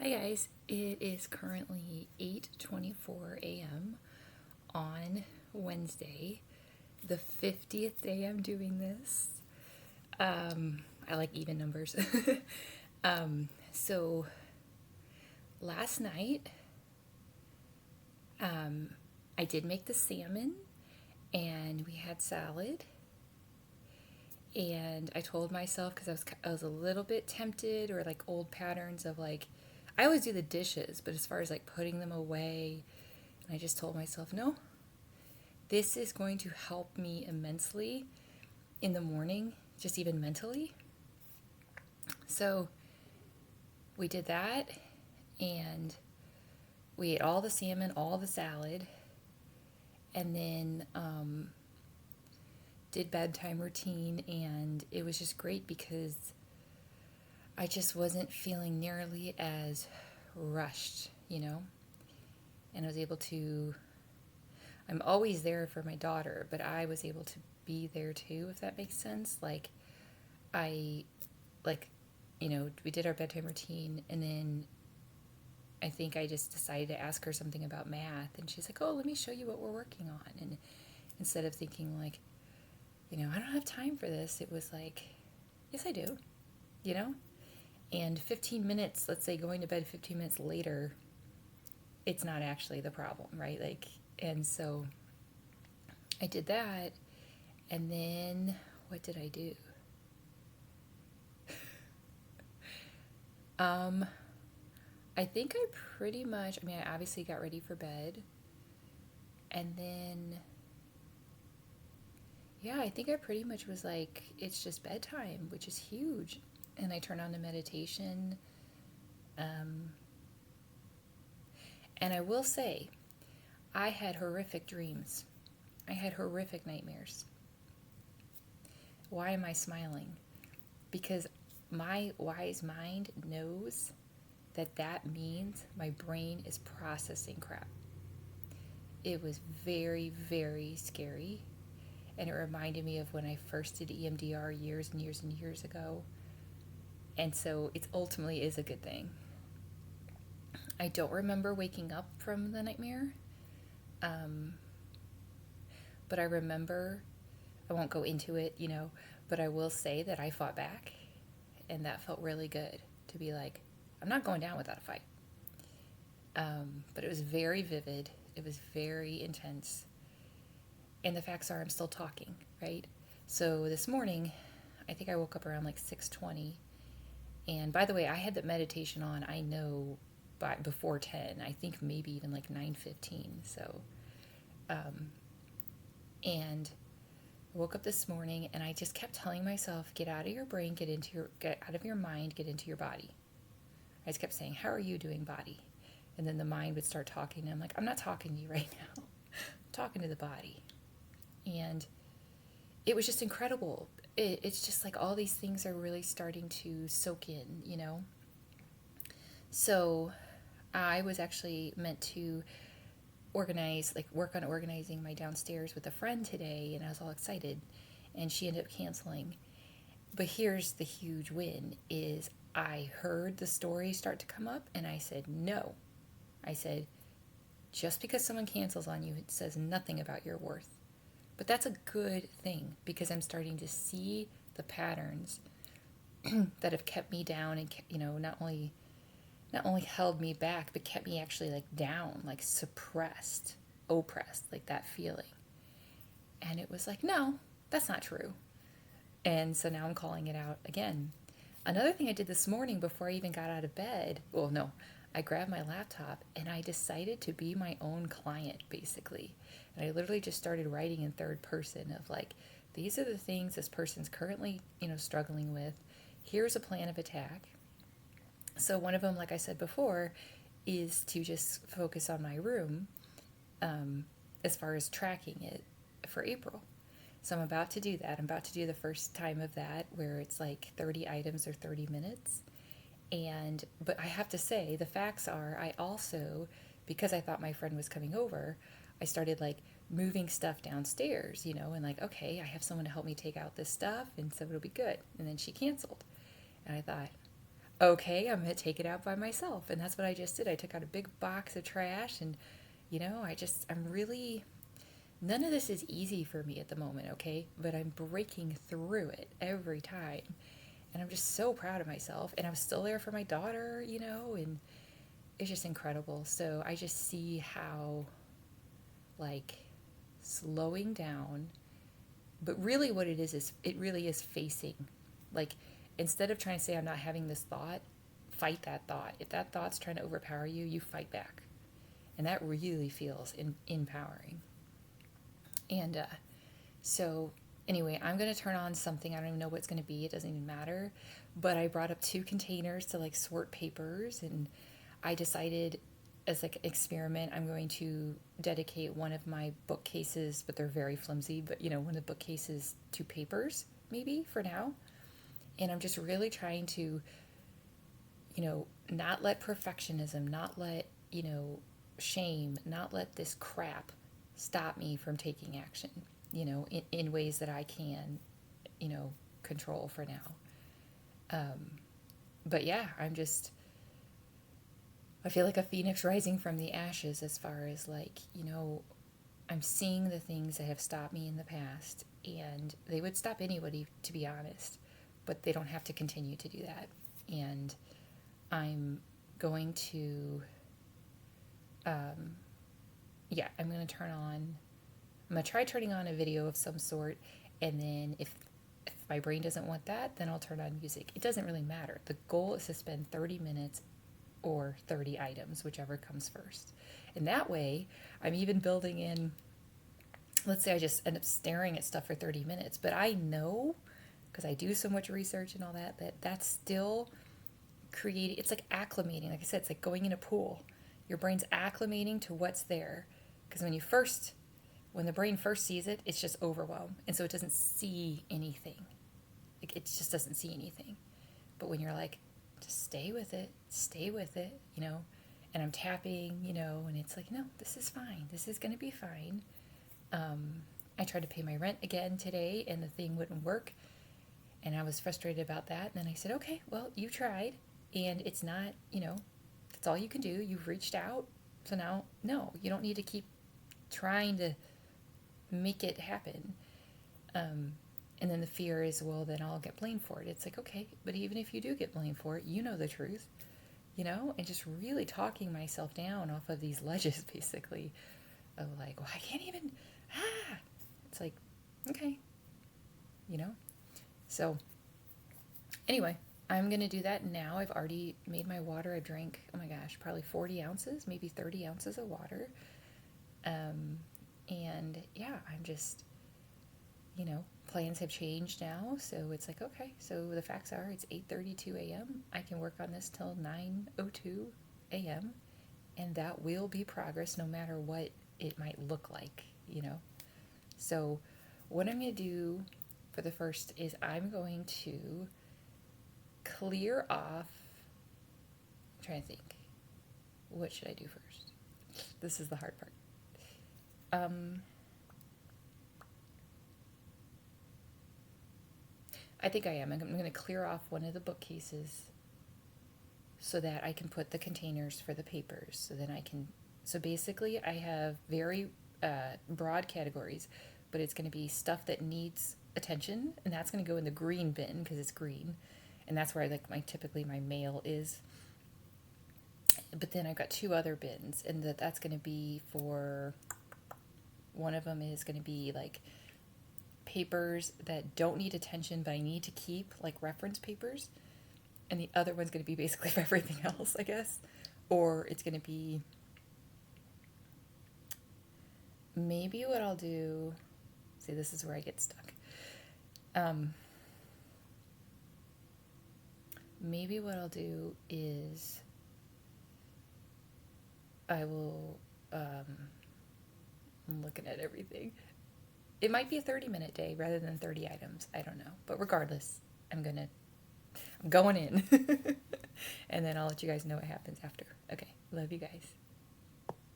Hi guys, it is currently 8:24 a.m. on Wednesday, the 50th day I'm doing this. I like even numbers. So last night, I did make the salmon and we had salad. And I told myself, because I was a little bit tempted, or like old patterns of like, I always do the dishes, but as far as like putting them away, and I just told myself, no, this is going to help me immensely in the morning, just even mentally. So we did that, and we ate all the salmon, all the salad, and then did bedtime routine, and it was just great because I just wasn't feeling nearly as rushed, and I was able to. I'm always there for my daughter, but I was able to be there too, if that makes sense. I, like, we did our bedtime routine, and then I think I just decided to ask her something about math, and she's like, "Oh, let me show you what we're working on." And instead of thinking like, I don't have time for this, it was like, yes, I do, you know? And 15 minutes, let's say going to bed 15 minutes later, it's not actually the problem, right? And so I did that. And then what did I do? Um, I think I pretty much, I obviously got ready for bed. And then, yeah, I think I pretty much was like, it's just bedtime, which is huge. And I turned on the meditation. Um, and I will say, I had horrific dreams. I had horrific nightmares. Why am I smiling? Because my wise mind knows that means my brain is processing crap. It was very, very scary. And it reminded me of when I first did EMDR years and years and years ago. And so it ultimately is a good thing. I don't remember waking up from the nightmare. Um, but I remember, I won't go into it, but I will say that I fought back. And that felt really good to be like, I'm not going down without a fight. But it was very vivid. It was very intense. And the facts are I'm still talking, right? So this morning, I think I woke up around like 6:20. And by the way, I had that meditation on, I know, before 10. I think maybe even like 9:15. So, and I woke up this morning and I just kept telling myself, get out of your brain, get out of your mind, get into your body. I just kept saying, how are you doing, body? And then the mind would start talking, and I'm like, I'm not talking to you right now. I'm talking to the body. And it was just incredible. It's just like all these things are really starting to soak in. So I was actually meant to work on organizing my downstairs with a friend today, and I was all excited, and she ended up canceling. But here's the huge win is I heard the story start to come up, and I said, no. I said, just because someone cancels on you, it says nothing about your worth. But that's a good thing because I'm starting to see the patterns that have kept me down and not only held me back, but kept me actually like down, like suppressed, oppressed, like that feeling. And it was like, no, that's not true. And so now I'm calling it out again. Another thing I did this morning before I even got out of bed, well, no, I grabbed my laptop and I decided to be my own client, basically. And I literally just started writing in third person of like, these are the things this person's currently, struggling with. Here's a plan of attack. So one of them, like I said before, is to just focus on my room as far as tracking it for April. So I'm about to do that. I'm about to do the first time of that where it's like 30 items or 30 minutes. But I have to say, the facts are, I also, because I thought my friend was coming over, I started like moving stuff downstairs, and like, okay, I have someone to help me take out this stuff, and so it'll be good. And then she canceled. And I thought, okay, I'm going to take it out by myself. And that's what I just did. I took out a big box of trash and, I'm really, none of this is easy for me at the moment, okay? But I'm breaking through it every time. And I'm just so proud of myself. And I was still there for my daughter, and it's just incredible. So I just see how, like, slowing down, but really what it is it really is facing. Like, instead of trying to say, I'm not having this thought, fight that thought. If that thought's trying to overpower you, you fight back. And that really feels empowering. And so, anyway, I'm going to turn on something. I don't even know what it's going to be. It doesn't even matter. But I brought up 2 containers to like sort papers. And I decided as like an experiment, I'm going to dedicate one of my bookcases, but they're very flimsy, but one of the bookcases to papers, maybe for now. And I'm just really trying to, not let perfectionism, not let, shame, not let this crap stop me from taking action, in ways that I can, control for now. But yeah, I feel like a phoenix rising from the ashes as far as like, I'm seeing the things that have stopped me in the past, and they would stop anybody, to be honest, but they don't have to continue to do that. And I'm going to, I'm going to I'm going to try turning on a video of some sort, and then if my brain doesn't want that, then I'll turn on music. It doesn't really matter. The goal is to spend 30 minutes or 30 items, whichever comes first. And that way, I'm even building in, let's say I just end up staring at stuff for 30 minutes, but I know, because I do so much research and all that, that's still creating, it's like acclimating. Like I said, it's like going in a pool. Your brain's acclimating to what's there. Because when the brain first sees it, it's just overwhelmed. And so it doesn't see anything. Like, it just doesn't see anything. But when you're like, just stay with it, and I'm tapping, and it's like, no, this is fine. This is going to be fine. I tried to pay my rent again today, and the thing wouldn't work. And I was frustrated about that. And then I said, okay, well, you tried, and it's not, that's all you can do. You've reached out. So now, no, you don't need to keep trying to make it happen. And then the fear is, well, then I'll get blamed for it. It's like, okay, but even if you do get blamed for it, you know the truth, and just really talking myself down off of these ledges, basically, of like, well, I can't even, it's like, okay, So anyway, I'm going to do that now. I've already made my water. I drank, oh my gosh, probably 40 ounces, maybe 30 ounces of water. And yeah, I'm just, plans have changed now. So it's like, okay, so the facts are it's 8:32 a.m. I can work on this till 9:02 a.m. And that will be progress no matter what it might look like, So what I'm going to do for the first is I'm going to clear off, I'm trying to think, what should I do first? This is the hard part. I think I am. I'm going to clear off one of the bookcases so that I can put the containers for the papers. So basically I have very broad categories, but it's going to be stuff that needs attention, and that's going to go in the green bin because it's green. And that's where I like typically my mail is. But then I've got 2 other bins, and that's going to be for, one of them is going to be like papers that don't need attention but I need to keep, like reference papers. And the other one's going to be basically for everything else, I guess. Or it's going to be, maybe what I'll do, see, this is where I get stuck. Maybe what I'll do is I will, I'm looking at everything. It might be a 30-minute day rather than 30 items. I don't know. But regardless, I'm going in. And then I'll let you guys know what happens after. Okay. Love you guys.